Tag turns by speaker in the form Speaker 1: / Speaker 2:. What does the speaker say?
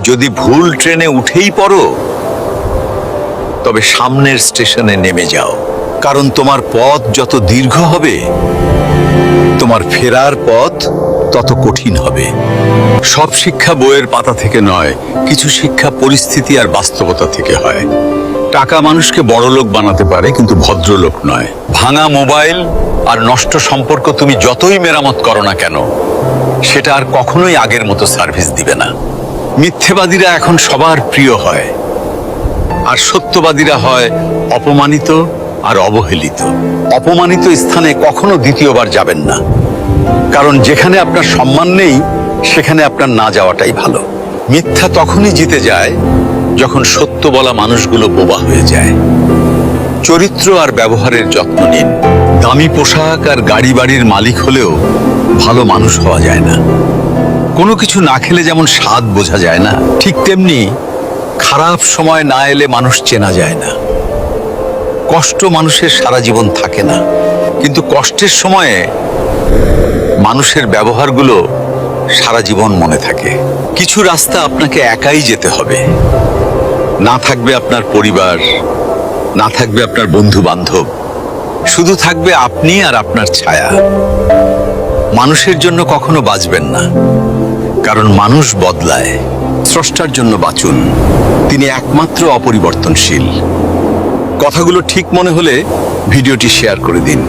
Speaker 1: যদি ভুল ট্রেনে উঠেই পড়ো, তবে সামনের স্টেশনে নেমে যাও, কারণ তোমার পথ যত দীর্ঘ হবে, তোমার ফেরার পথ তত কঠিন হবে। সব শিক্ষা বইয়ের পাতা থেকে নয়, কিছু শিক্ষা পরিস্থিতি আর বাস্তবতা থেকে হয়। টাকা মানুষকে বড়লোক বানাতে পারে, কিন্তু ভদ্রলোক নয়। ভাঙা মোবাইল আর নষ্ট সম্পর্ক তুমি যতই মেরামত করো না কেন, সেটা আর কখনোই আগের মতো সার্ভিস দিবে না। মিথ্যেবাদীরা এখন সবার প্রিয় হয়, আর সত্যবাদীরা হয় অপমানিত আর অবহেলিত। অপমানিত স্থানে কখনো দ্বিতীয়বার যাবেন না, কারণ যেখানে আপনার সম্মান নেই, সেখানে আপনার না যাওয়াটাই ভালো। মিথ্যা তখনই জিতে যায় যখন সত্য বলা মানুষগুলো বোবা হয়ে যায়। চরিত্র আর ব্যবহারের যত্ন নিন। দামি পোশাক আর গাড়ি বাড়ির মালিক হলেও ভালো মানুষ হওয়া যায় না। কোনো কিছু না খেলে যেমন স্বাদ বোঝা যায় না, ঠিক তেমনি খারাপ সময় না এলে মানুষ চেনা যায় না। কষ্ট মানুষের সারা জীবন থাকে না, কিন্তু কষ্টের সময়ে মানুষের ব্যবহারগুলো সারা জীবন মনে থাকে। কিছু রাস্তা আপনাকে একাই যেতে হবে। না থাকবে আপনার পরিবার, না থাকবে আপনার বন্ধু বান্ধব, শুধু থাকবে আপনি আর আপনার ছায়া। মানুষের জন্য কখনো বাঁচবেন না, কারণ মানুষ বদলায়। স্রষ্টার জন্য বাঁচুন, তিনি একমাত্র অপরিবর্তনশীল। কথাগুলো ঠিক মনে হলে ভিডিওটি শেয়ার করে দিন।